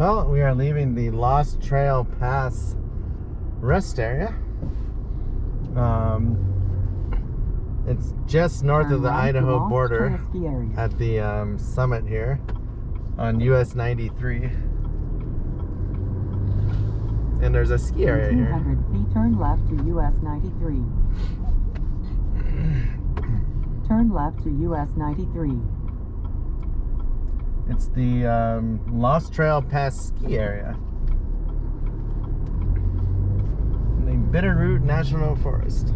Well, we are leaving the Lost Trail Pass rest area. It's just north of the Idaho border at the summit here on US 93. And there's a ski area here. 200 feet, turn left to US 93. Turn left to US 93. It's the Lost Trail Pass ski area in the Bitterroot National Forest.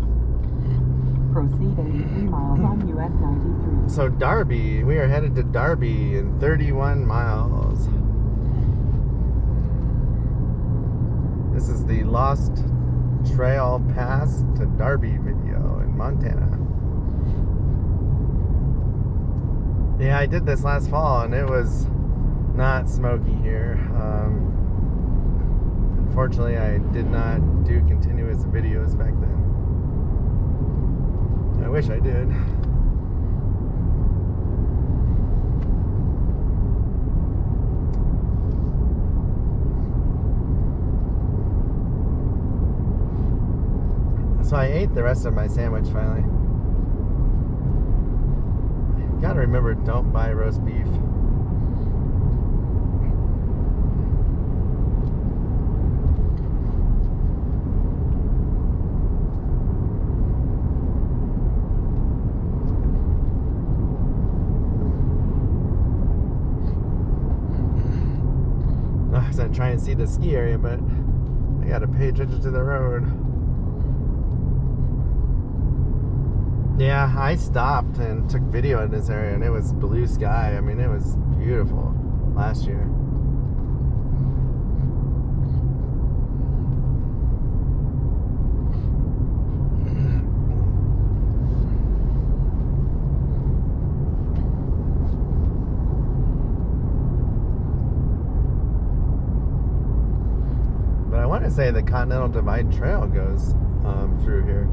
Proceed 83 miles on US 93. So Darby, we are headed to Darby in 31 miles. This is the Lost Trail Pass to Darby video in Montana. Yeah, I did this last fall and it was not smoky here. Unfortunately, I did not do continuous videos back then. I wish I did. So I ate the rest of my sandwich finally. Gotta remember, don't buy roast beef. I was gonna try and see the ski area, but I gotta pay attention to the road. Yeah, I stopped and took video in this area and it was blue sky. I mean, it was beautiful last year. But I want to say the Continental Divide Trail goes through here.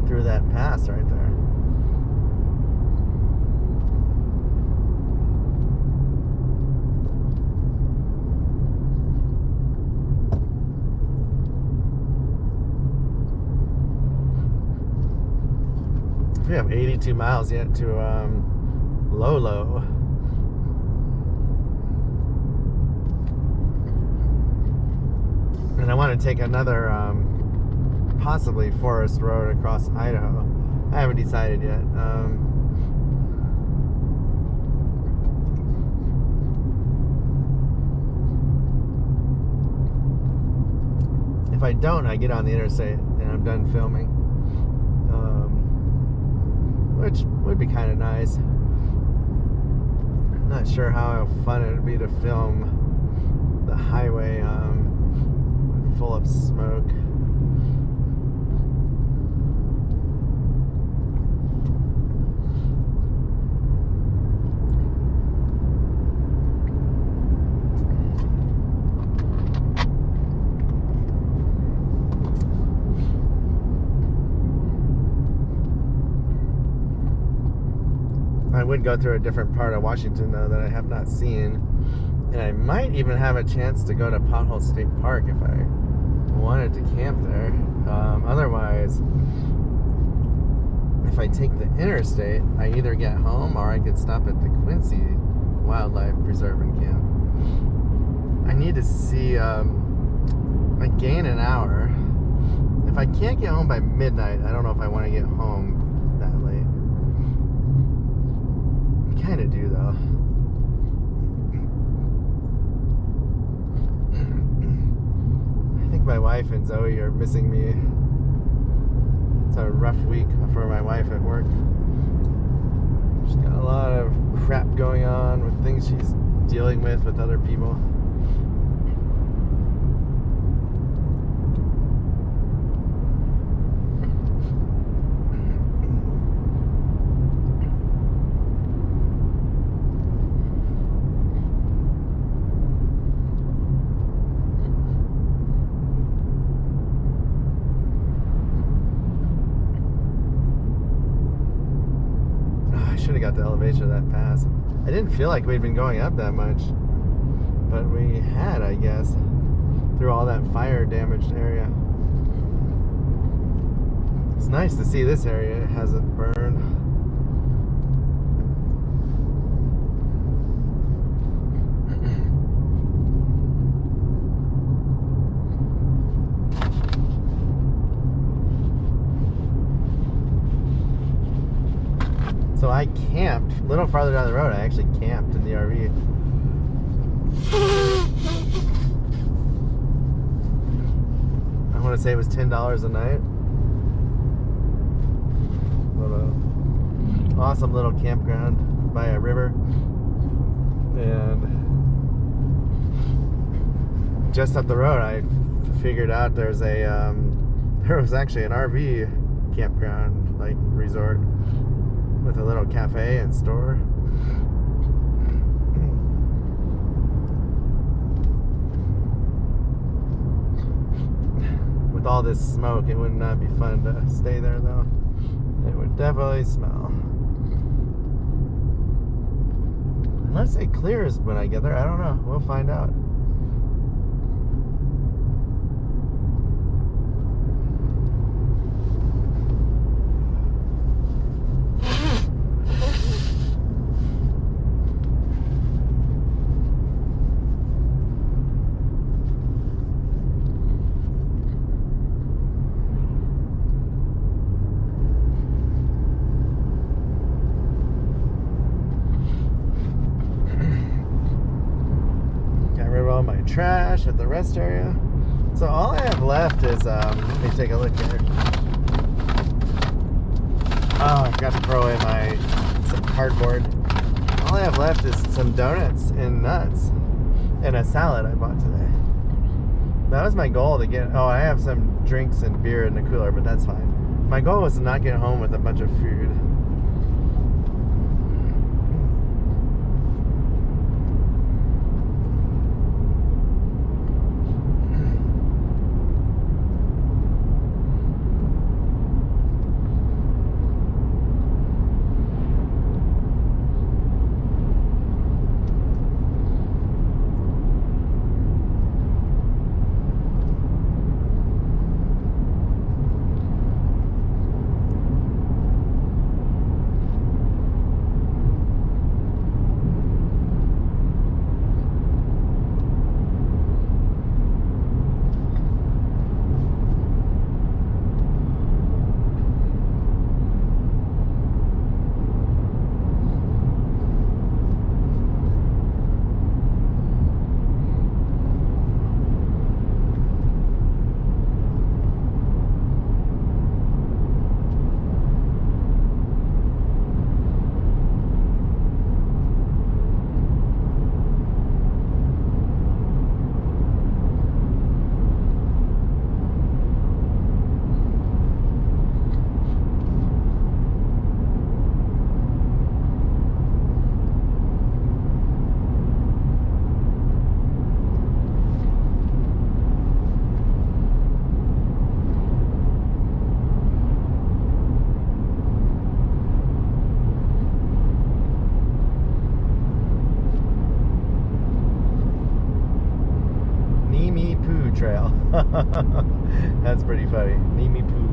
Through that pass right there. We have 82 miles yet to Lolo. And I want to take another possibly forest road across Idaho. I haven't decided yet. If I don't, I get on the interstate and I'm done filming, which would be kind of nice. Not sure how fun it would be to film the highway full of smoke. I would go through a different part of Washington though that I have not seen, and I might even have a chance to go to Pothole State Park if I wanted to camp there. Otherwise, if I take the interstate, I either get home or I could stop at the Quincy Wildlife Preserve and camp. I need to see, I gain an hour. If I can't get home by midnight, I don't know if I want to get home that late. Kind of do though. I think my wife and Zoe are missing me. It's a rough week for my wife at work. She's got a lot of crap going on with things she's dealing with other people. out the elevation of that pass. I didn't feel like we'd been going up that much, but we had, I guess, through all that fire damaged area. It's nice to see this area hasn't burned. So I camped a little farther down the road. I actually camped in the RV. I want to say it was $10 a night. Awesome little campground by a river, and just up the road I figured out there was actually an RV campground, like resort, with a little cafe and store. With all this smoke, it would not be fun to stay there though. It would definitely smell. Unless it clears when I get there, I don't know. We'll find out. Trash at the rest area. So all I have left is let me take a look here. Oh, I forgot to throw away some cardboard. All I have left is some donuts and nuts and a salad I bought today. That was my goal to get. Oh, I have some drinks and beer in the cooler, but that's fine. My goal was to not get home with a bunch of food. Trail. That's pretty funny. Nimi Poo.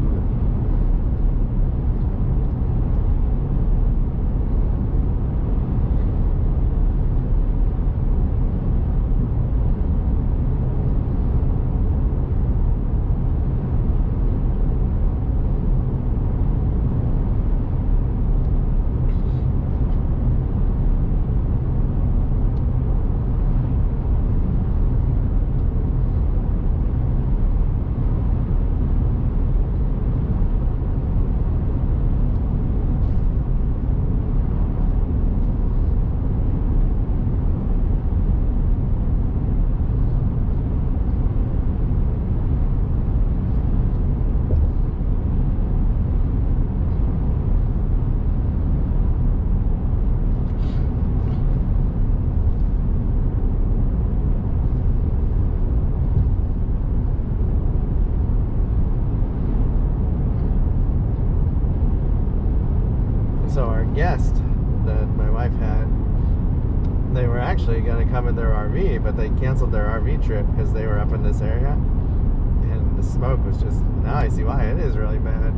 actually going to come in their RV, but they canceled their RV trip because they were up in this area. And the smoke was just, now I see why it is really bad.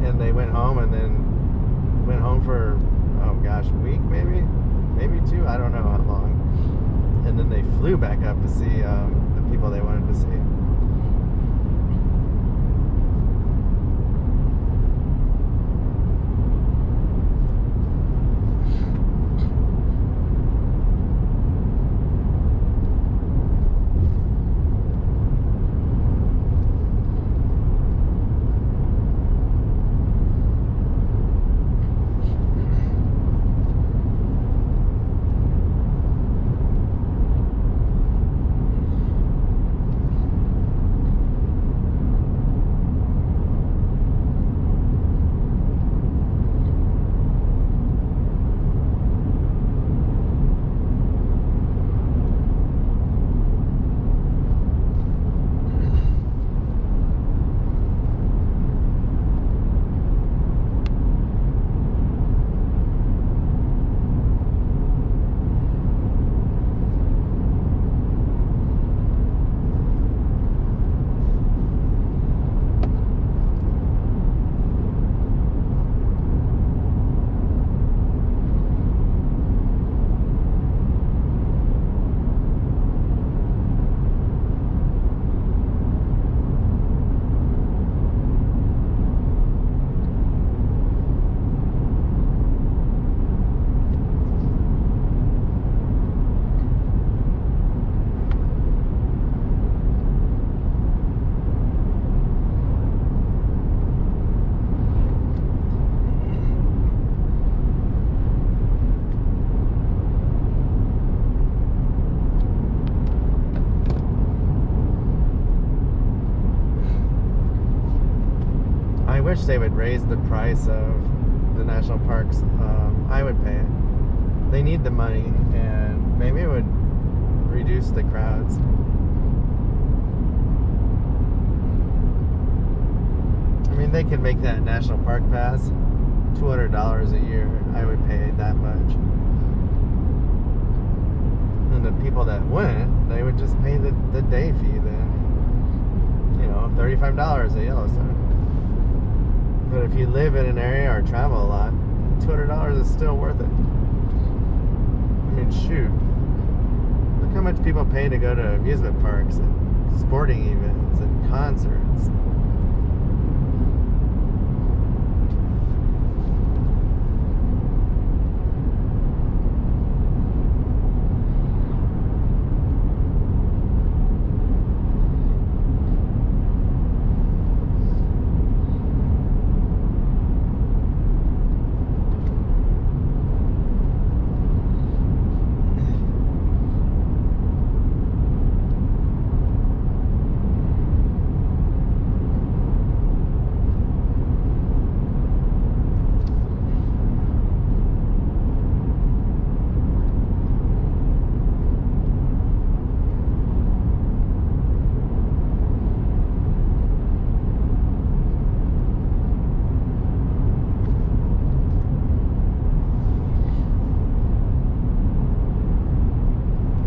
And they went home and then went home for, oh gosh, a week maybe 2, I don't know how long. And then they flew back up to see the people they wanted to see. I wish they would raise the price of the national parks. I would pay it. They need the money, and maybe it would reduce the crowds. I mean, they could make that national park pass $200 a year. I would pay that much. And the people that wouldn't, they would just pay the day fee then. You know, $35 at Yellowstone. But if you live in an area or travel a lot, $200 is still worth it. I mean, shoot. Look how much people pay to go to amusement parks and sporting events and concerts.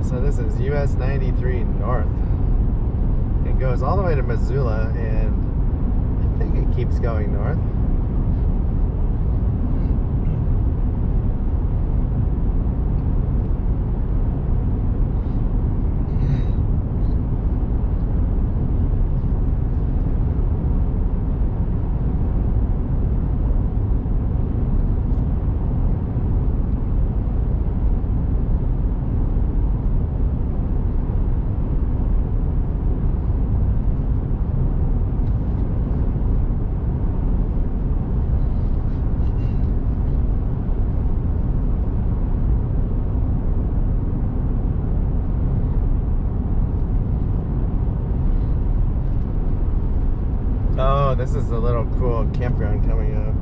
So this is US 93 North. It goes all the way to Missoula, and I think it keeps going north. Oh, this is a little cool campground coming up.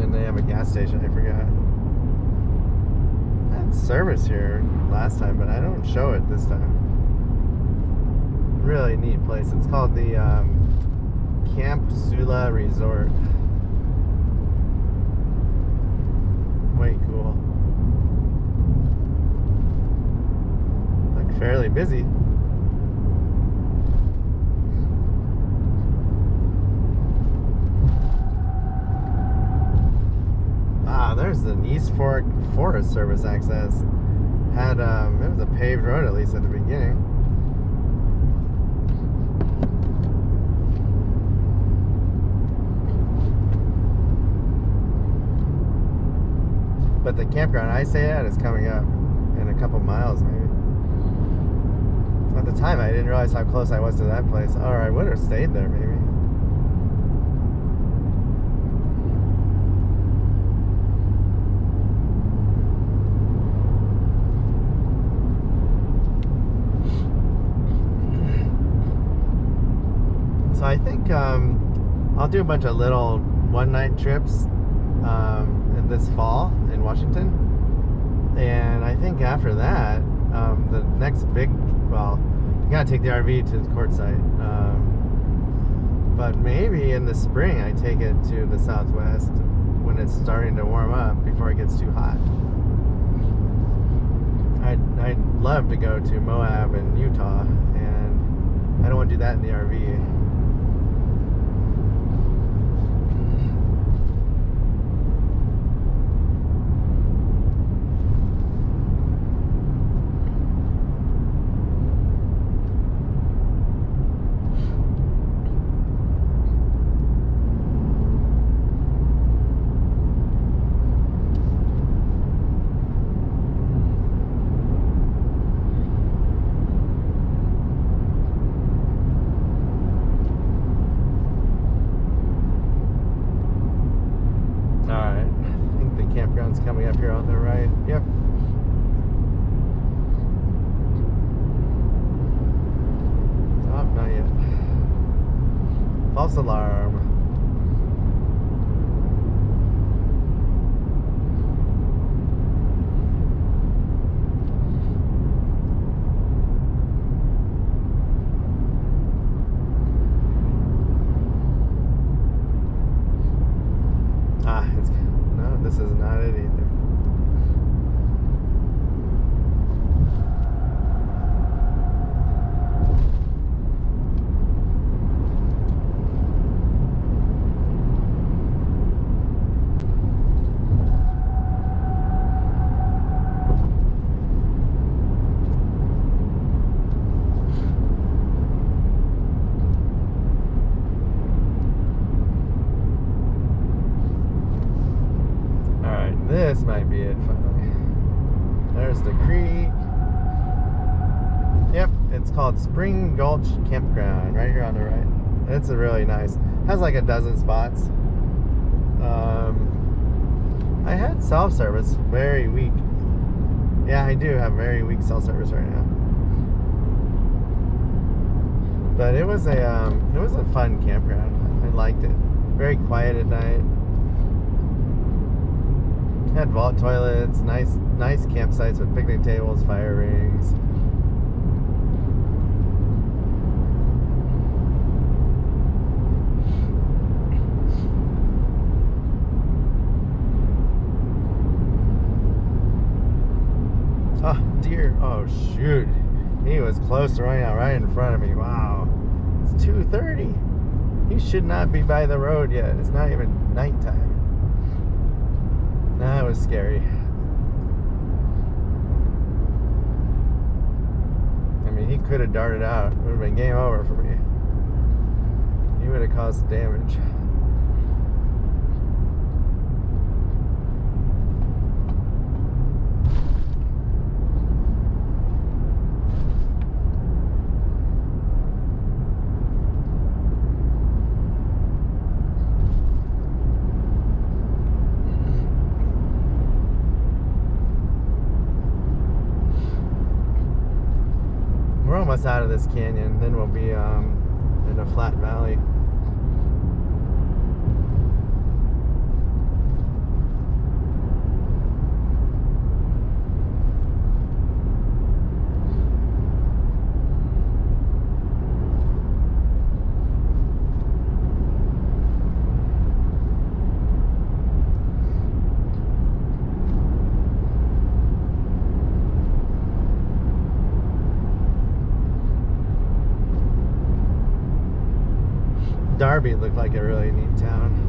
And they have a gas station, I forgot. I had service here last time, but I don't show it this time. Really neat place. It's called the Camp Sula Resort. Way cool. really busy. Ah, there's the East Fork Forest Service access. Had it was a paved road, at least at the beginning. But the campground I stay at is coming up in a couple miles, maybe. At the time, I didn't realize how close I was to that place. Or I would have stayed there, maybe. So I think I'll do a bunch of little one-night trips in this fall in Washington, and I think after that, the next big, well, you gotta take the RV to the Quartzsite, but maybe in the spring I take it to the Southwest when it's starting to warm up before it gets too hot. I'd love to go to Moab and Utah, and I don't want to do that in the RV. Coming up here on the right. Yep. Oh, not yet. False alarm. This is not it either. This might be it finally. There's the creek. Yep, it's called Spring Gulch Campground right here on the right. It's a really nice, has like a dozen spots. I had self-service, very weak. Yeah, I do have very weak self-service right now. But it was a fun campground. I liked it. Very quiet at night. Had vault toilets, nice campsites with picnic tables, fire rings. Oh, deer. Oh, shoot. He was close to running out right in front of me. Wow. It's 2:30. He should not be by the road yet. It's not even nighttime. That was scary. I mean, he could have darted out. It would have been game over for me. He would have caused damage. We're almost out of this canyon, then we'll be in a flat valley. Darby looked like a really neat town.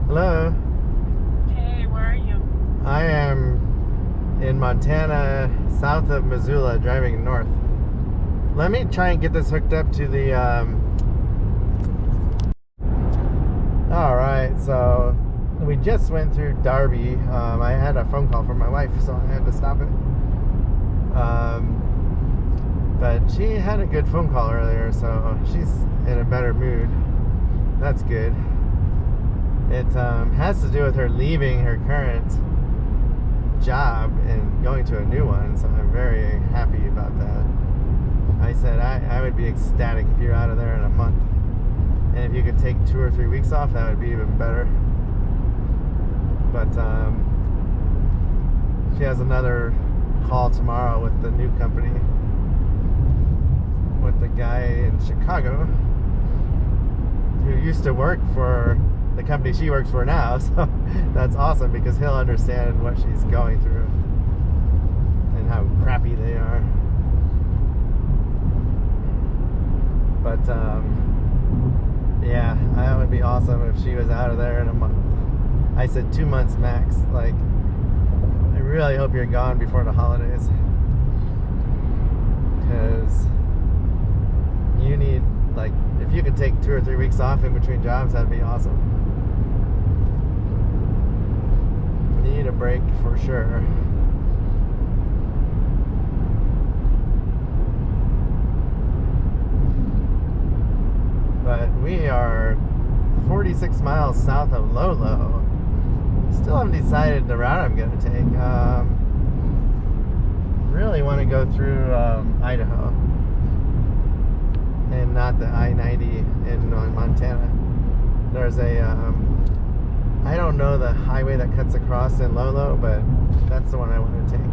Hello. Hey, where are you? I am in Montana, south of Missoula, driving north. Let me try and get this hooked up to the Alright, so we just went through Darby. I had a phone call from my wife, so I had to stop it. But she had a good phone call earlier, so she's in a better mood. That's good. It has to do with her leaving her current job and going to a new one, so I'm very happy about that. I said I would be ecstatic if you're out of there in a month, and if you could take 2 or 3 weeks off, that would be even better. But she has another call tomorrow with the new company, with the guy in Chicago. who used to work for the company she works for now, so that's awesome because he'll understand what she's going through and how crappy they are. But yeah, that would be awesome if she was out of there in a month. I said 2 months max. Like, I really hope you're gone before the holidays, because you need, like, if you could take 2 or 3 weeks off in between jobs, that'd be awesome. Need a break for sure. But we are 46 miles south of Lolo. Still haven't decided the route I'm going to take. Really want to go through Idaho and not the I-90 in Montana. There's a I don't know the highway that cuts across in Lolo, but that's the one I want to take.